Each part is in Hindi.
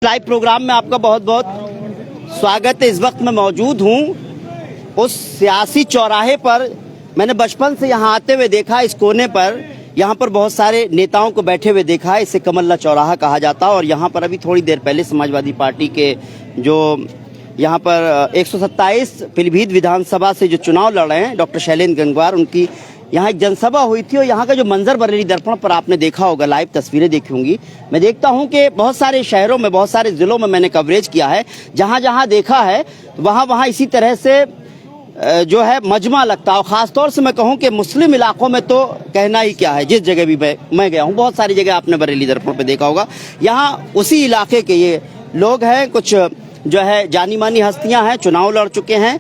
लाइव प्रोग्राम में आपका बहुत बहुत स्वागत है। इस वक्त मैं मौजूद हूं उस सियासी चौराहे पर। मैंने बचपन से यहां आते हुए देखा, इस कोने पर यहां पर बहुत सारे नेताओं को बैठे हुए देखा है। इसे कमल्ला चौराहा कहा जाता है। और यहां पर अभी थोड़ी देर पहले समाजवादी पार्टी के जो यहां पर 127 पीलीभीत विधानसभा से जो चुनाव लड़ रहे हैं डॉक्टर शैलेंद्र गंगवार, उनकी यहाँ एक जनसभा हुई थी। और यहाँ का जो मंजर बरेली दर्पण पर आपने देखा होगा, लाइव तस्वीरें देखी होंगी। मैं देखता हूँ कि बहुत सारे शहरों में, बहुत सारे जिलों में मैंने कवरेज किया है। जहाँ जहाँ देखा है वहाँ इसी तरह से जो है मजमा लगता है। और खासतौर से मैं कहूँ कि मुस्लिम इलाकों में तो कहना ही क्या है। जिस जगह भी मैं गया हूँ, बहुत सारी जगह आपने बरेली दर्पण पर देखा होगा। यहाँ उसी इलाके के ये लोग हैं, कुछ जो है जानी मानी हस्तियां हैं, चुनाव लड़ चुके हैं,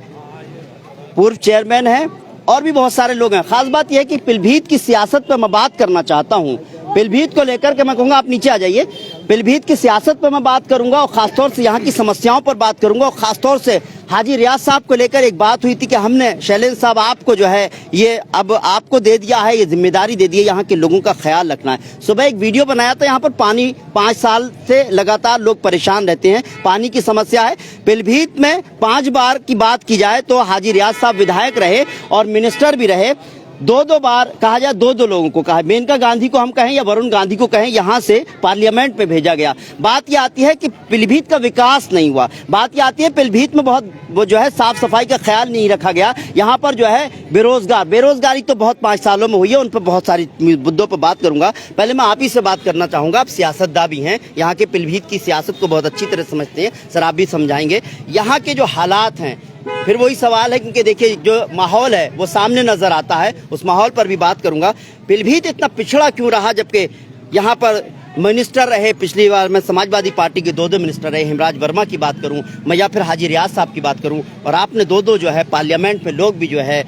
पूर्व चेयरमैन हैं और भी बहुत सारे लोग हैं। खास बात यह है कि पीलीभीत की सियासत पर मैं बात करना चाहता हूं। पीलीभीत को लेकर के मैं कहूंगा, आप नीचे आ जाइए। पीलीभीत की सियासत पर मैं बात करूंगा और खासतौर से यहाँ की समस्याओं पर बात करूंगा। और खासतौर से हाजी रियाज साहब को लेकर एक बात हुई थी कि हमने शैलेंद्र साहब आपको जो है ये अब आपको दे दिया है, ये जिम्मेदारी दे दी है, यहाँ के लोगों का ख्याल रखना है। सुबह एक वीडियो बनाया था, यहाँ पर पानी 5 साल से लगातार लोग परेशान रहते हैं, पानी की समस्या है। पीलीभीत में 5 बार की बात की जाए तो हाजी रियाज साहब विधायक रहे और मिनिस्टर भी रहे। 2 बार कहा जाए, 2 लोगों को कहा, मेनका गांधी को हम कहें या वरुण गांधी को कहें, यहाँ से पार्लियामेंट में भेजा गया। बात यह आती है कि पीलीभीत का विकास नहीं हुआ। बात यह आती है पीलीभीत में बहुत वो जो है साफ सफाई का ख्याल नहीं रखा गया। यहाँ पर जो है बेरोजगारी तो बहुत 5 सालों में हुई है। उन पर बहुत सारी मुद्दों पर बात करूंगा। पहले मैं आप ही से बात करना चाहूंगा। आप सियासतदान भी हैं, यहाँ के पीलीभीत की सियासत को बहुत अच्छी तरह समझते हैं। सर, आप भी समझाएंगे यहाँ के जो हालात हैं। फिर वही सवाल है, क्योंकि देखिए जो माहौल है वो सामने नजर आता है, उस माहौल पर भी बात करूंगा। पीलीभीत इतना पिछड़ा क्यों रहा, जबकि यहाँ पर मिनिस्टर रहे, पिछली बार मैं समाजवादी पार्टी के 2 मिनिस्टर रहे, हेमराज वर्मा की बात करूं मैं या फिर हाजी रियाज साहब की बात करूं, और आपने 2 जो है पार्लियामेंट में लोग भी जो है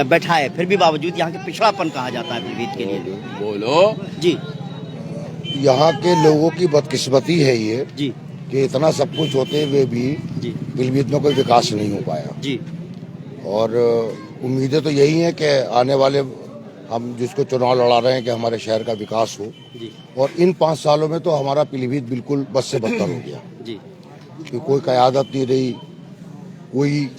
बैठाए, फिर भी बावजूद यहाँ के पिछड़ापन कहा जाता है पीलीभीत के लिए। बोलो जी। यहाँ के लोगों की बदकिस्मती है ये जी कि इतना सब कुछ होते हुए भी पीलीभीत में कोई विकास नहीं हो पाया जी। और उम्मीदें तो यही हैं कि आने वाले हम जिसको चुनाव लड़ा रहे हैं कि हमारे शहर का विकास हो जी। और इन 5 सालों में तो हमारा पीलीभीत बिल्कुल बस से बदतर हो गया जी। कि कोई क़यादत नहीं रही, कोई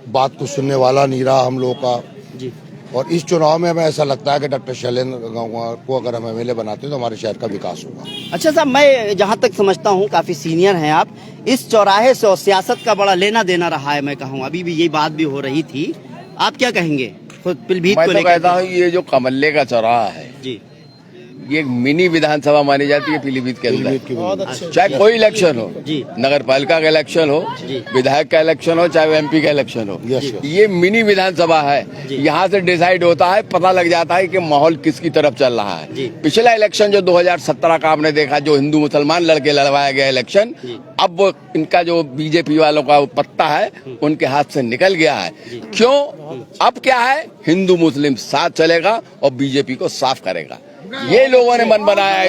बात को सुनने वाला नहीं रहा हम लोगों का जी। और इस चुनाव में हमें ऐसा लगता है कि डॉक्टर शैलेंद्र गंगवार को अगर हम एमएलए बनाते तो हमारे शहर का विकास होगा। अच्छा साहब, मैं जहाँ तक समझता हूँ, काफी सीनियर हैं आप, इस चौराहे से और सियासत का बड़ा लेना देना रहा है। मैं कहूँ अभी भी यही बात भी हो रही थी, आप क्या कहेंगे पीलीभीत को लेकर? मैं तो कहता हूँ ये जो कमल्ले का चौराहा है जी, ये एक मिनी विधानसभा मानी जाती है पीलीभीत के अंदर। चाहे कोई इलेक्शन हो, जी। नगर पालिका का इलेक्शन हो, जी। विधायक का इलेक्शन हो, चाहे एमपी का इलेक्शन हो, ये मिनी विधानसभा है। यहाँ से डिसाइड होता है, पता लग जाता है कि माहौल किसकी तरफ चल रहा है। पिछला इलेक्शन जो 2017 का आपने देखा, जो हिंदू मुसलमान लड़के लड़वाया गया इलेक्शन, अब वो इनका जो बीजेपी वालों का पत्ता है उनके हाथ से निकल गया है। क्यों? अब क्या है, हिंदू मुस्लिम साथ चलेगा और बीजेपी को साफ करेगा। ये लोगों ने मन बनाया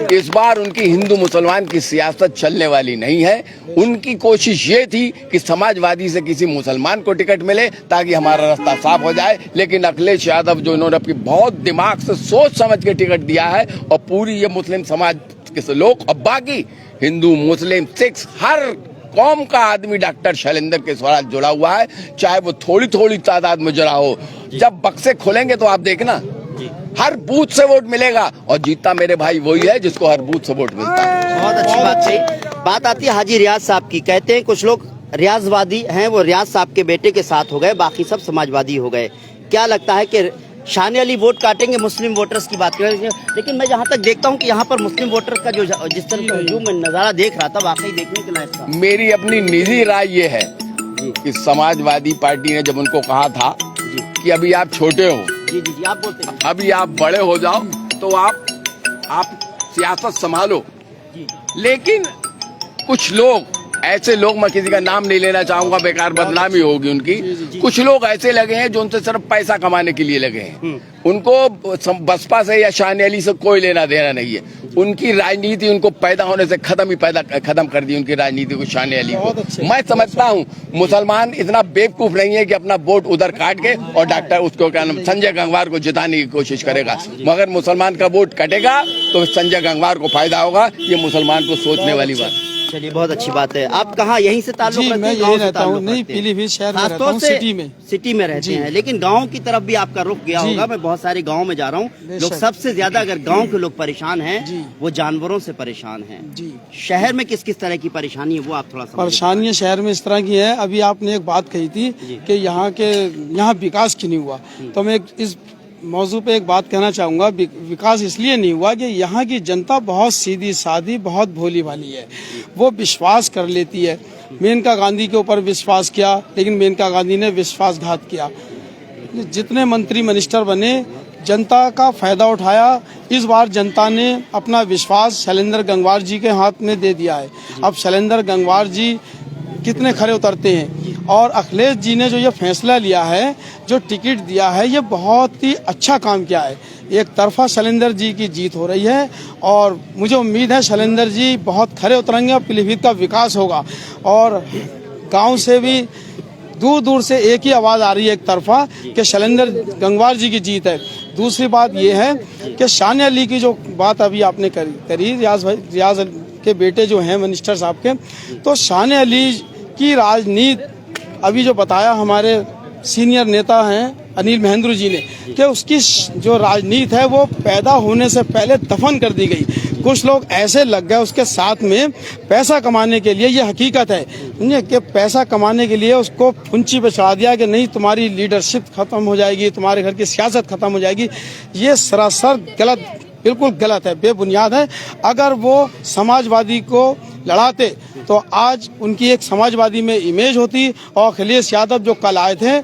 इस बार उनकी हिंदू मुसलमान की सियासत चलने वाली नहीं है। उनकी कोशिश ये थी कि समाजवादी से किसी मुसलमान को टिकट मिले ताकि हमारा रास्ता साफ हो जाए। लेकिन अखिलेश यादव जो इन्होंने अपनी बहुत दिमाग से सोच समझ के टिकट दिया है और पूरी ये मुस्लिम समाज के लोग और बाकी हिंदू मुस्लिम सिख हर कौम का आदमी डॉक्टर शैलेंद्र के साथ जुड़ा हुआ है, चाहे वो थोड़ी थोड़ी तादाद में जुड़ा हो। जब बक्से खुलेंगे तो आप देखना हर बूथ से वोट मिलेगा और जीतता मेरे भाई वही है जिसको हर बूथ से वोट मिलता है। बहुत अच्छी बात सही बात आती है हाजी रियाज साहब की। कहते हैं कुछ लोग रियाजवादी हैं, वो रियाज साहब के बेटे के साथ हो गए, बाकी सब समाजवादी हो गए। क्या लगता है कि शान अली वोट काटेंगे? मुस्लिम वोटर्स की बात करें, लेकिन मैं जहाँ तक देखता हूँ कि यहाँ पर मुस्लिम वोटर्स का जो जिस तरह का हजूम मैं नजारा देख रहा था, वाकई देखने के लायक था। मेरी अपनी निजी राय ये है कि समाजवादी पार्टी ने जब उनको कहा था कि अभी आप छोटे हो, जी जी जी, आप बोलते हैं, अभी आप बड़े हो जाओ तो आप सियासत संभालो। लेकिन कुछ लोग ऐसे लोग, मैं किसी का नाम नहीं लेना चाहूंगा, बेकार बदनामी होगी उनकी, कुछ लोग ऐसे लगे हैं जो उनसे सिर्फ पैसा कमाने के लिए लगे हैं। उनको बसपा से या शान अली से कोई लेना देना नहीं है। उनकी राजनीति उनको पैदा होने से खत्म कर दी उनकी राजनीति को शाने अली को। मैं समझता हूँ मुसलमान इतना बेवकूफ नहीं है कि अपना वोट उधर काट के और डॉक्टर उसको क्या नाम संजय गंगवार को जिताने की कोशिश करेगा, मगर मुसलमान का वोट कटेगा तो संजय गंगवार को फायदा होगा। ये मुसलमान को सोचने वाली बात। चलिए, बहुत अच्छी बात है। आप कहाँ यहीं से ताल्लुक रखते हैं? मैं यहीं रहता हूँ, नहीं पीलीभीत शहर में रहता हूँ, सिटी में रहते हैं, लेकिन गांव की तरफ भी आपका रुख गया होगा। मैं बहुत सारे गांव में जा रहा हूँ, लोग सबसे ज्यादा अगर गांव के लोग परेशान हैं वो जानवरों से परेशान हैं। शहर में किस किस तरह की परेशानी है वो आप थोड़ा परेशानियाँ शहर में इस तरह की है। अभी आपने एक बात कही थी कि यहाँ विकास क्यों नहीं हुआ, तो मैं इस मौजू पे एक बात कहना चाहूँगा। विकास इसलिए नहीं हुआ कि यहाँ की जनता बहुत सीधी सादी, बहुत भोली भाली है, वो विश्वास कर लेती है। मेनका गांधी के ऊपर विश्वास किया, लेकिन मेनका गांधी ने विश्वासघात किया। जितने मंत्री मिनिस्टर बने, जनता का फायदा उठाया। इस बार जनता ने अपना विश्वास शैलेंद्र गंगवार जी के हाथ में दे दिया है। अब शैलेंद्र गंगवार जी कितने खरे उतरते हैं, और अखिलेश जी ने जो ये फैसला लिया है, जो टिकट दिया है, ये बहुत ही अच्छा काम किया है। एक तरफा शैलेंद्र जी की जीत हो रही है और मुझे उम्मीद है शैलेंद्र जी बहुत खरे उतरेंगे और पीलीभीत का विकास होगा। और गांव से भी दूर दूर से एक ही आवाज़ आ रही है, एक तरफा, कि शैलेंद्र गंगवार जी की जीत है। दूसरी बात ये है कि शानिया अली की जो बात अभी आपने करी रियाज के बेटे जो हैं मिनिस्टर साहब के, तो शानिया अली की राजनीति अभी जो बताया हमारे सीनियर नेता हैं अनिल महेंद्र जी ने, कि उसकी जो राजनीति है वो पैदा होने से पहले दफन कर दी गई। कुछ लोग ऐसे लग गए उसके साथ में पैसा कमाने के लिए। ये हकीकत है कि पैसा कमाने के लिए उसको फुंची पे चढ़ा दिया कि नहीं, तुम्हारी लीडरशिप खत्म हो जाएगी, तुम्हारे घर की सियासत खत्म हो जाएगी। ये सरासर गलत, बिल्कुल गलत है, बेबुनियाद है। अगर वो समाजवादी को लड़ाते तो आज उनकी एक समाजवादी में इमेज होती, और अखिलेश यादव जो कल आए थे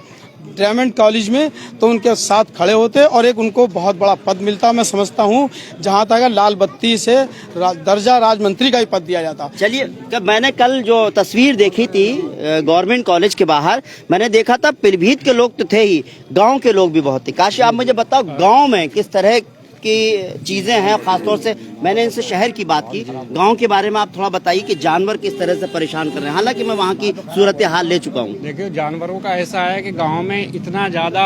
डायमंड कॉलेज में, तो उनके साथ खड़े होते और एक उनको बहुत बड़ा पद मिलता। मैं समझता हूँ जहाँ तक लाल बत्ती से दर्जा राजमंत्री का ही पद दिया जाता। चलिए, मैंने कल जो तस्वीर देखी थी गवर्नमेंट कॉलेज के बाहर, मैंने देखा था पीलीभीत के लोग तो थे ही, गांव के लोग भी बहुत थे। काशी, आप मुझे बताओ गांव में किस तरह की चीजें हैं? खासतौर से मैंने इनसे शहर की बात की, गांव के बारे में आप थोड़ा बताइए कि जानवर किस तरह से परेशान कर रहे हैं। हालांकि मैं वहां की सूरत हाल ले चुका हूं। देखिए, जानवरों का ऐसा है कि गांव में इतना ज्यादा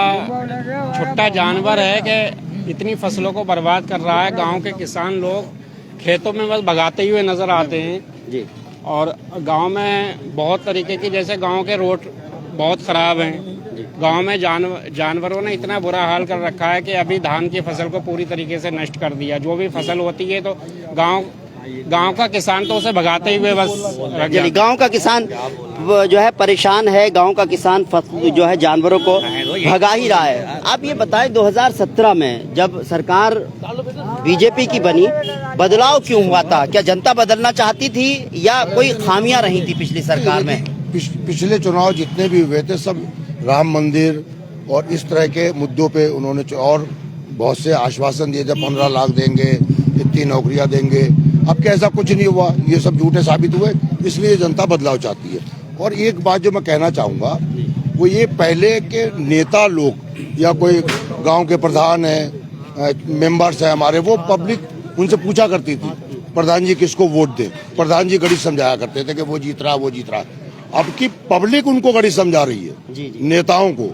छोटा जानवर है कि इतनी फसलों को बर्बाद कर रहा है। गांव के किसान लोग खेतों में बस भगाते हुए नजर आते हैं जी। और गांव में बहुत तरीके की, जैसे गांव के रोड बहुत खराब हैं। गांव में जानवरों ने इतना बुरा हाल कर रखा है कि अभी धान की फसल को पूरी तरीके से नष्ट कर दिया। जो भी फसल होती है तो गांव का किसान तो उसे भगाते हुए बस रख जाता है। गांव का किसान जो है परेशान है, गांव का किसान जो है जानवरों को भगा ही रहा है। आप ये बताएं, 2017 में जब सरकार बीजेपी की बनी, बदलाव क्यों हुआ था? क्या जनता बदलना चाहती थी या कोई खामियां रही थी पिछली सरकार में? पिछले चुनाव जितने भी हुए थे सब राम मंदिर और इस तरह के मुद्दों पे उन्होंने और बहुत से आश्वासन दिए थे, 15 लाख देंगे, इतनी नौकरियां देंगे। अब क्या ऐसा कुछ नहीं हुआ, ये सब झूठे साबित हुए, इसलिए जनता बदलाव चाहती है। और एक बात जो मैं कहना चाहूँगा वो ये, पहले के नेता लोग या कोई गांव के प्रधान है, मेंबर्स हैं हमारे, वो पब्लिक उनसे पूछा करती थी प्रधान जी किसको वोट दे। प्रधान जी गणित समझाया करते थे कि वो जीत रहा, वो जीत रहा। अब की पब्लिक उनको गणित समझा रही है, नेताओं को,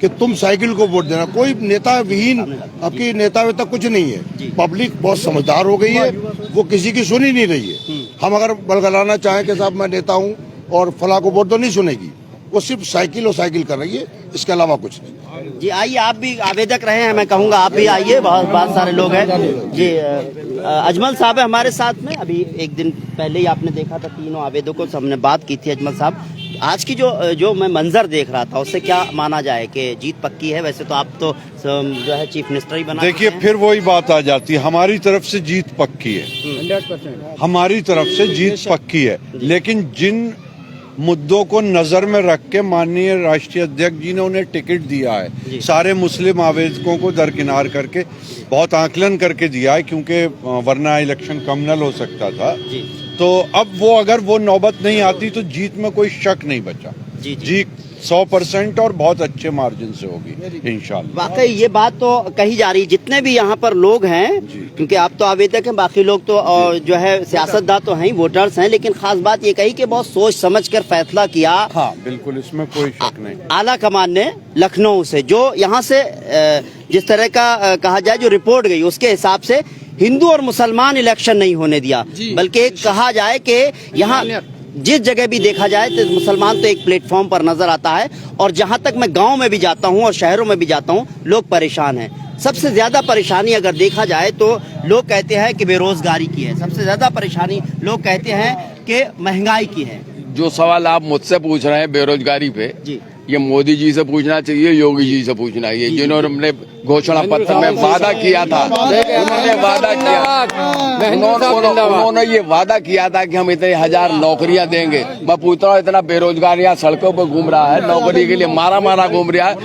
कि तुम साइकिल को वोट देना। कोई नेता विहीन, अब की नेता तक कुछ नहीं है। पब्लिक बहुत समझदार हो गई है, वो किसी की सुन ही नहीं रही है। हम अगर बलगलाना चाहें कि साहब मैं नेता हूँ और फला को वोट दो, नहीं सुनेगी। वो सिर्फ साइकिल और साइकिल कर रही है, इसके अलावा कुछ नहीं। जी आइए, आप भी आवेदक रहे हैं, मैं कहूँगा आप भी आइए, बहुत सारे लोग हैं जी। अजमल साहब है हमारे साथ में। अभी एक दिन पहले ही आपने देखा था, तीनों आवेदकों से हमने बात की थी। अजमल साहब, आज की जो मैं मंजर देख रहा था उससे क्या माना जाए कि जीत पक्की है? वैसे तो आप तो जो है चीफ मिनिस्टर ही बना। देखिए, फिर वही बात आ जाती है, हमारी तरफ से जीत पक्की है, 100% हमारी तरफ से जीत पक्की है। लेकिन जिन मुद्दों को नजर में रख के माननीय राष्ट्रीय अध्यक्ष जी ने उन्हें टिकट दिया है, सारे मुस्लिम आवेदकों को दरकिनार करके बहुत आकलन करके दिया है, क्योंकि वरना इलेक्शन कम्युनल हो सकता था। तो अब वो अगर वो नौबत नहीं आती तो जीत में कोई शक नहीं बचा। जीत 100% और बहुत अच्छे मार्जिन से होगी इंशाल्लाह। वाकई ये बात तो कही जा रही, जितने भी यहाँ पर लोग हैं, क्योंकि आप तो आवेदक हैं, बाकी लोग तो जो है सियासतदान तो हैं ही, वोटर्स हैं, लेकिन खास बात ये कही कि बहुत सोच समझ कर फैसला किया। हाँ बिल्कुल, इसमें कोई शक नहीं। आला कमान ने लखनऊ से जो यहाँ से जिस तरह का कहा जाए जो रिपोर्ट गई उसके हिसाब से हिंदू और मुसलमान इलेक्शन नहीं होने दिया, बल्कि एक कहा जाए कि यहाँ जिस जगह भी देखा जाए तो मुसलमान तो एक प्लेटफॉर्म पर नजर आता है। और जहां तक मैं गांव में भी जाता हूं और शहरों में भी जाता हूं, लोग परेशान हैं। सबसे ज्यादा परेशानी अगर देखा जाए तो लोग कहते हैं कि बेरोजगारी की है, सबसे ज्यादा परेशानी लोग कहते हैं कि महंगाई की है। जो सवाल आप मुझसे पूछ रहे हैं बेरोजगारी पे, जी ये मोदी जी से पूछना चाहिए, योगी जी से पूछना चाहिए, जिन्होंने घोषणा पत्र में वादा किया था। उन्होंने वादा किया, उन्होंने ये वादा किया था कि हम इतने 1000 नौकरियां देंगे। मैं पूछ रहा हूँ, इतना बेरोजगार यहाँ सड़कों पर घूम रहा है, नौकरी के लिए मारा घूम रहा है।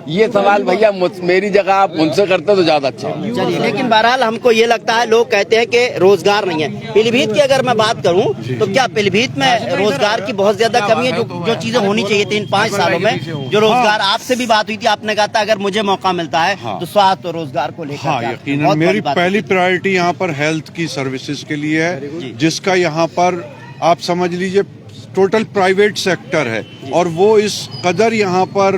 ये सवाल भैया मेरी जगह आप उनसे करते तो ज्यादा अच्छा। चलिए, लेकिन बहरहाल हमको ये लगता है, लोग कहते हैं कि रोजगार नहीं है। पीलीभीत की अगर मैं बात करूं तो क्या पीलीभीत में रोजगार की बहुत ज्यादा कमी है? जो चीजें होनी चाहिए थी इन 5 सालों में, जो रोजगार, आपसे भी बात हुई थी, आपने कहा था अगर मुझे मौका मिलता है तो स्वास्थ्य और रोजगार को लेकर। हाँ यकीनन मेरी पहली प्रायोरिटी यहाँ पर हेल्थ की सर्विसेज के लिए है, जिसका यहाँ पर आप समझ लीजिए टोटल प्राइवेट सेक्टर है और वो इस कदर यहाँ पर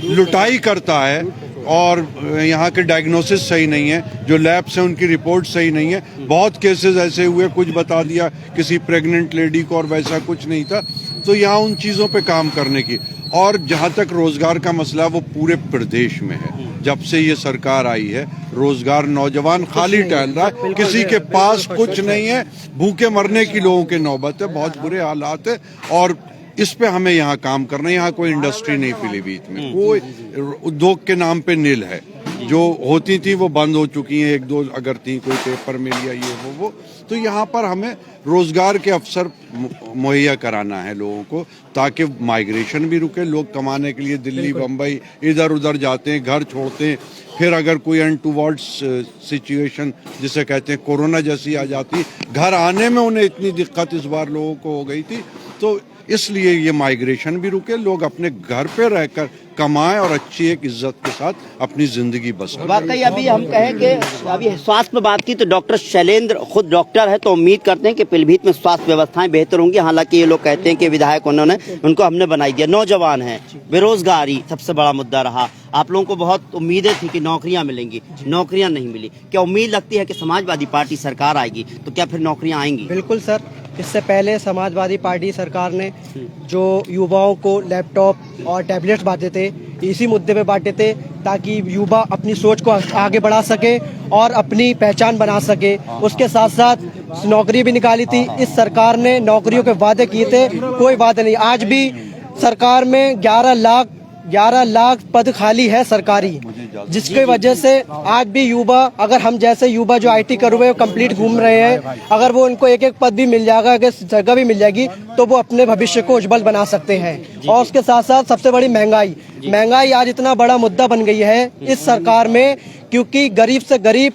लुटाई करता है और यहाँ के डायग्नोसिस सही नहीं है, जो लैब्स हैं उनकी रिपोर्ट सही नहीं है। बहुत केसेस ऐसे हुए, कुछ बता दिया किसी प्रेग्नेंट लेडी को और वैसा कुछ नहीं था। तो यहाँ उन चीज़ों पे काम करने की, और जहाँ तक रोजगार का मसला वो पूरे प्रदेश में है। जब से ये सरकार आई है रोजगार, नौजवान खाली टहल रहा है, किसी के पास कुछ नहीं है, भूखे मरने की लोगों के नौबत है, बहुत बुरे हालात है। और इस पे हमें यहाँ काम करना है। यहाँ कोई इंडस्ट्री नहीं पीलीभीत में, कोई उद्योग के नाम पे नील है। जो होती थी वो बंद हो चुकी हैं, 1-2 अगर थी, कोई पेपर मिल या ये वो। तो यहाँ पर हमें रोजगार के अवसर मुहैया कराना है लोगों को, ताकि माइग्रेशन भी रुके। लोग कमाने के लिए दिल्ली, बम्बई, इधर उधर जाते हैं, घर छोड़ते हैं, फिर अगर कोई अनटूवर्ड सिचुएशन जिसे कहते हैं कोरोना जैसी आ जाती, घर आने में उन्हें इतनी दिक्कत इस बार लोगों को हो गई थी। तो इसलिए ये माइग्रेशन भी रुके, लोग अपने घर पे रहकर कमाएं और अच्छी एक इज्जत के साथ अपनी जिंदगी बसरें। वाकई अभी हम कहें कि अभी स्वास्थ्य में बात की तो डॉक्टर शैलेंद्र खुद डॉक्टर है, तो उम्मीद करते हैं कि पीलीभीत में स्वास्थ्य व्यवस्थाएं बेहतर होंगी। हालांकि ये लोग कहते हैं कि विधायक उनको हमने बनाई दिया। नौजवान हैं, बेरोजगारी सबसे बड़ा मुद्दा रहा। आप लोगों को बहुत उम्मीदें थी कि नौकरियां मिलेंगी, नौकरियां नहीं मिली। क्या उम्मीद लगती है कि समाजवादी पार्टी सरकार आएगी तो क्या फिर नौकरियां आएंगी? बिल्कुल सर, इससे पहले समाजवादी पार्टी सरकार ने जो युवाओं को लैपटॉप और टैबलेट्स बांटे थे, इसी मुद्दे पे बांटे थे ताकि युवा अपनी सोच को आगे बढ़ा सके और अपनी पहचान बना सके। उसके साथ साथ नौकरी भी निकाली थी। इस सरकार ने नौकरियों के वादे किए थे, कोई वादे नहीं। आज भी सरकार में 11 लाख पद खाली है सरकारी, जिसकी वजह से आज भी युवा, अगर हम जैसे युवा जो IT कर हुए कंप्लीट घूम रहे हैं, अगर वो उनको एक पद भी मिल जाएगा, अगर जगह भी मिल जाएगी तो वो अपने भविष्य को उज्जवल बना सकते हैं। और उसके साथ साथ सबसे बड़ी महंगाई आज इतना बड़ा मुद्दा बन गई है इस सरकार में, क्योंकि गरीब से गरीब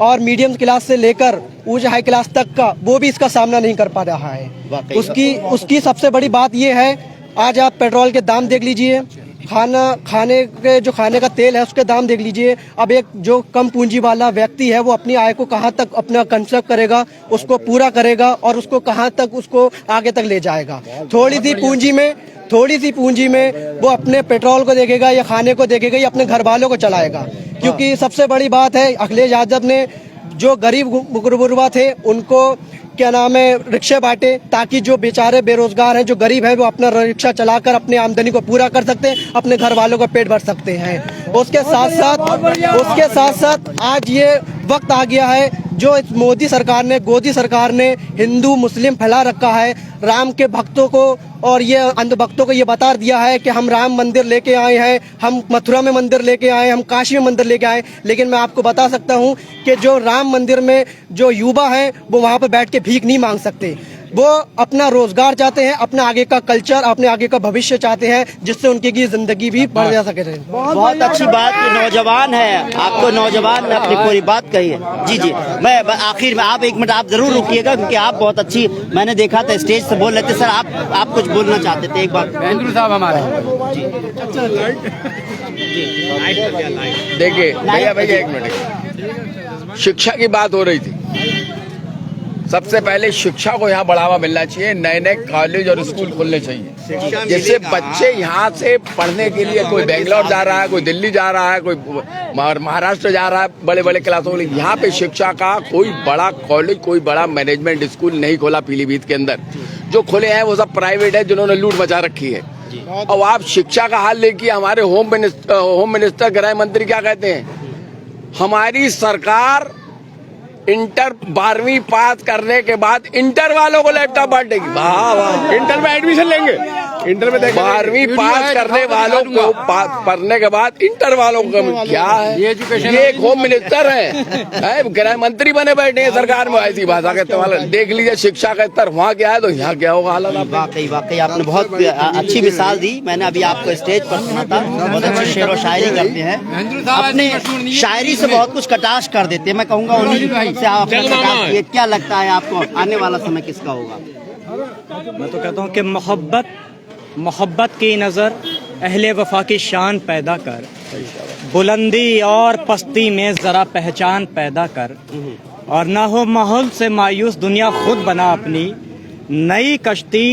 और मीडियम क्लास से लेकर ऊंच हाई क्लास तक का वो भी इसका सामना नहीं कर पा रहा है। उसकी सबसे बड़ी बात ये है, आज आप पेट्रोल के दाम देख लीजिए, खाने का तेल है उसके दाम देख लीजिए। अब एक जो कम पूंजी वाला व्यक्ति है वो अपनी आय को कहाँ तक अपना कंजर्व करेगा, उसको पूरा करेगा और उसको कहाँ तक उसको आगे तक ले जाएगा। थोड़ी सी पूंजी में वो अपने पेट्रोल को देखेगा या खाने को देखेगा या अपने घर वालों को चलाएगा। क्योंकि सबसे बड़ी बात है, अखिलेश यादव ने जो गरीब गुरबा थे उनको क्या नाम है रिक्शे बांटे, ताकि जो बेचारे बेरोजगार हैं, जो गरीब हैं, वो अपना रिक्शा चलाकर अपनी आमदनी को पूरा कर सकते हैं, अपने घर वालों का पेट भर सकते हैं। उसके साथ साथ आज ये वक्त आ गया है, जो मोदी सरकार ने हिंदू मुस्लिम फैला रखा है, राम के भक्तों को और ये अंधभक्तों को ये बता दिया है कि हम राम मंदिर लेके आए हैं, हम मथुरा में मंदिर लेके आए, हम काशी में मंदिर लेके आए। लेकिन मैं आपको बता सकता हूँ कि जो राम मंदिर में जो युवा हैं वो वहाँ पर बैठ के भीख नहीं मांग सकते। वो अपना रोजगार चाहते हैं, अपना आगे का कल्चर, अपने आगे का भविष्य चाहते हैं, जिससे उनकी की जिंदगी भी बढ़ जा सके। बहुत अच्छी बात कि नौजवान है, आपको नौजवान ने अपनी पूरी बात कही है। जी जी, मैं आखिर में आप 1 मिनट आप जरूर रुकिएगा, क्योंकि आप बहुत अच्छी, मैंने देखा था स्टेज से बोल रहे थे। सर आप कुछ बोलना चाहते थे एक बार। महेंद्र साहब हमारे देखिए भैया 1 मिनट, शिक्षा की बात हो रही थी। सबसे पहले शिक्षा को यहाँ बढ़ावा मिलना चाहिए, नए नए कॉलेज और स्कूल खुलने चाहिए, जिससे बच्चे यहाँ से पढ़ने के लिए, कोई बेंगलोर जा रहा है, कोई दिल्ली जा रहा है, कोई महाराष्ट्र जा रहा है, बड़े बड़े क्लासों के लिए। यहाँ पे शिक्षा का कोई बड़ा कॉलेज, कोई बड़ा मैनेजमेंट स्कूल नहीं खोला पीलीभीत के अंदर। जो खुले हैं वो सब प्राइवेट है, जिन्होंने लूट मचा रखी है। और आप शिक्षा का हाल देखिए, हमारे होम मिनिस्टर गृह मंत्री क्या कहते हैं, हमारी सरकार इंटर 12वीं पास करने के बाद इंटर वालों को लैपटॉप बांटेगी। वाह वाह, इंटर में एडमिशन लेंगे, इंटर में 12वीं पास करने वालों को पढ़ने के बाद इंटर वालों को क्या है, ये एक होम मिनिस्टर है, गृह मंत्री बने बैठे हैं सरकार में, ऐसी भाषा का इस्तेमाल। देख लीजिए शिक्षा का स्तर वहाँ क्या है तो यहाँ क्या होगा हालत। वाकई आपने बहुत अच्छी मिसाल दी। मैंने अभी आपको स्टेज पर सुना था, बहुत अच्छी शेर व शायरी करते हैं, अपने शायरी से बहुत कुछ कटाश कर देते हैं। मैं कहूँगा उन्हीं से आप ये क्या लगता है आपको, आने वाला समय किसका होगा? मैं तो कहता हूँ कि मोहब्बत की नज़र अहले वफा की शान पैदा कर, बुलंदी और पस्ती में ज़रा पहचान पैदा कर, और ना हो माहौल से मायूस दुनिया खुद बना अपनी, नई कश्ती,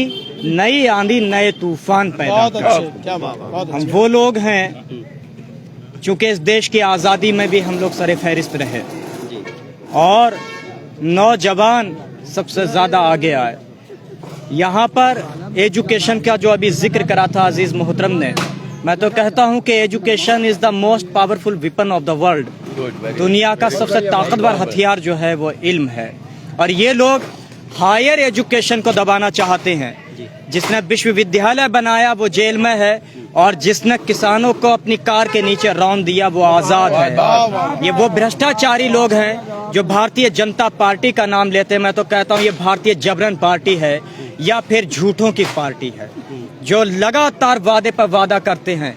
नई आंधी, नए तूफान पैदा कर। हम वो लोग हैं, चूँकि इस देश की आज़ादी में भी हम लोग सरे फहरिस्त रहे और नौजवान सबसे ज़्यादा आगे आए। यहाँ पर एजुकेशन का जो अभी जिक्र करा था अजीज मोहतरम ने, मैं तो कहता हूँ कि education is the most powerful weapon of the world. दुनिया का सबसे ताकतवर हथियार जो है वो इल्म है, और ये लोग हायर एजुकेशन को दबाना चाहते हैं। जिसने विश्वविद्यालय बनाया वो जेल में है, और जिसने किसानों को अपनी कार के नीचे रौंद दिया वो आज़ाद है। ये वो भ्रष्टाचारी लोग हैं जो भारतीय जनता पार्टी का नाम लेते हैं। मैं तो कहता हूँ ये भारतीय जबरन पार्टी है या फिर झूठों की पार्टी है, जो लगातार वादे पर वादा करते हैं।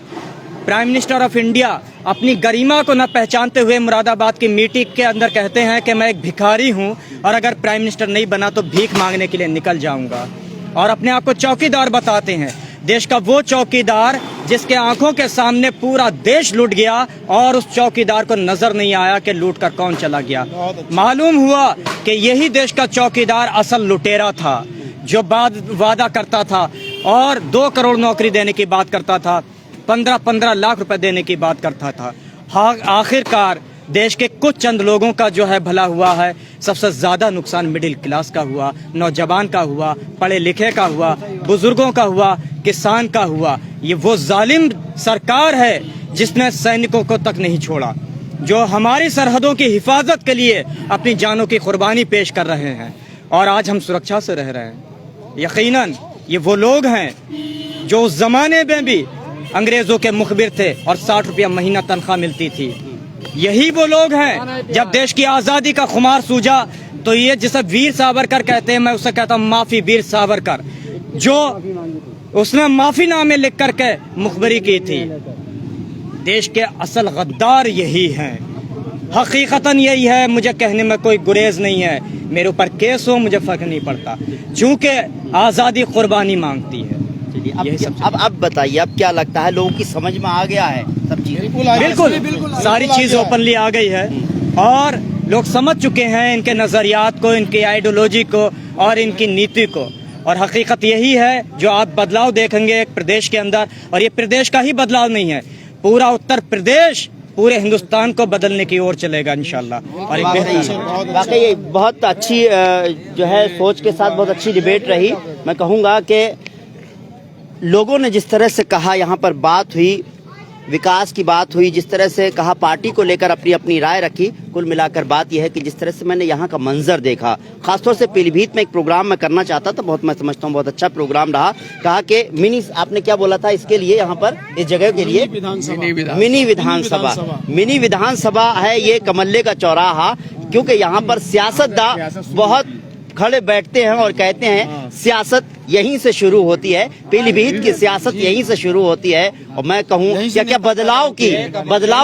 प्राइम मिनिस्टर ऑफ इंडिया अपनी गरिमा को न पहचानते हुए मुरादाबाद की मीटिंग के अंदर कहते हैं कि मैं एक भिखारी हूँ और अगर प्राइम मिनिस्टर नहीं बना तो भीख मांगने के लिए निकल जाऊंगा, और अपने आप को चौकीदार बताते हैं। देश का वो चौकीदार जिसके आंखों के सामने पूरा देश लूट गया और उस चौकीदार को नजर नहीं आया कि लूट कर कौन चला गया। मालूम हुआ कि यही देश का चौकीदार असल लुटेरा था, जो वादा करता था और 2 करोड़ नौकरी देने की बात करता था, 15-15 लाख रुपए देने की बात करता था। हाँ, आखिरकार देश के कुछ चंद लोगों का जो है भला हुआ है। सबसे ज़्यादा नुकसान मिडिल क्लास का हुआ, नौजवान का हुआ, पढ़े लिखे का हुआ, बुजुर्गों का हुआ, किसान का हुआ। ये वो जालिम सरकार है जिसने सैनिकों को तक नहीं छोड़ा, जो हमारी सरहदों की हिफाजत के लिए अपनी जानों की कुर्बानी पेश कर रहे हैं, और आज हम सुरक्षा से रह रहे हैं। यकीनन ये वो लोग हैं जो उस जमाने में भी अंग्रेजों के मुखबिर थे और 60 रुपया महीना तनख्वाह मिलती थी। यही वो लोग हैं जब देश की आज़ादी का खुमार सूझा तो ये जिसे वीर सावरकर कहते हैं, मैं उससे कहता हूँ माफी वीर सावरकर, जो उसने माफीनामे लिख करके मुखबरी की थी। देश के असल गद्दार यही हैं, हकीकतन यही है। मुझे कहने में कोई गुरेज नहीं है, मेरे ऊपर केस हो मुझे फर्क नहीं पड़ता, चूंकि आज़ादी कुर्बानी मांगती है। अब बताइए, अब क्या लगता है, लोगों की समझ में आ गया है सब चीज़? बिल्कुल सारी चीज़ ओपनली आ गई है और लोग समझ चुके हैं इनके नज़रियात को, इनकी आइडियोलॉजी को और इनकी नीति को। और हकीकत यही है, जो आप बदलाव देखेंगे एक प्रदेश के अंदर, और ये प्रदेश का ही बदलाव नहीं है, पूरा उत्तर प्रदेश पूरे हिंदुस्तान को बदलने की ओर चलेगा इंशाल्लाह। और वाकई बहुत अच्छी जो है सोच के साथ बहुत अच्छी डिबेट रही। मैं कहूँगा कि लोगों ने जिस तरह से कहा, यहाँ पर बात हुई, विकास की बात हुई, जिस तरह से कहा, पार्टी को लेकर अपनी अपनी राय रखी। कुल मिलाकर बात यह है कि जिस तरह से मैंने यहाँ का मंजर देखा, खासतौर से पीलीभीत में एक प्रोग्राम मैं करना चाहता था, बहुत मैं समझता हूँ बहुत अच्छा प्रोग्राम रहा। कहा कि मिनी, आपने क्या बोला था इसके लिए, यहाँ पर इस जगह के लिए मिनी विधानसभा है ये कमल्ले का चौराहा, क्योंकि यहाँ पर सियासतदान बहुत खड़े बैठते हैं और कहते हैं सियासत यहीं से शुरू होती है, पीलीभीत की सियासत यहीं से शुरू होती है। और मैं कहूँ क्या क्या बदलाव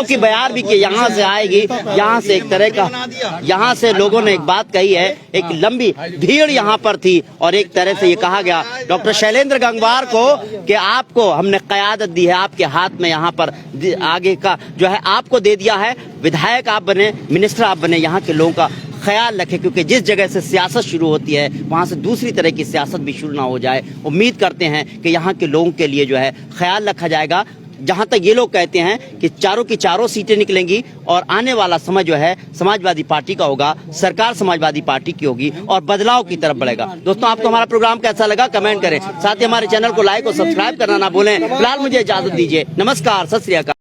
की बयार भी कि यहाँ से आएगी, यहाँ से एक तरह का, यहाँ से लोगों ने एक बात कही है, एक लंबी भीड़ यहाँ पर थी और एक तरह से ये कहा गया डॉक्टर शैलेंद्र गंगवार को कि आपको हमने क़यादत दी है, आपके हाथ में यहाँ पर आगे का जो है आपको दे दिया है, विधायक आप बने, मिनिस्टर आप बने, यहाँ के लोगों का ख्याल रखें, क्योंकि जिस जगह से सियासत शुरू होती है वहां से दूसरी तरह की सियासत भी शुरू ना हो जाए। उम्मीद करते हैं कि यहाँ के लोगों के लिए जो है ख्याल रखा जाएगा। जहां तक ये लोग कहते हैं कि चारों की चारों सीटें निकलेंगी और आने वाला समय जो है समाजवादी पार्टी का होगा, सरकार समाजवादी पार्टी की होगी और बदलाव की तरफ बढ़ेगा। दोस्तों, आपको हमारा प्रोग्राम कैसा लगा कमेंट करें, साथ ही हमारे चैनल को लाइक और सब्सक्राइब करना ना भूलें। फिलहाल मुझे इजाजत दीजिए, नमस्कार, सत श्री अकाल।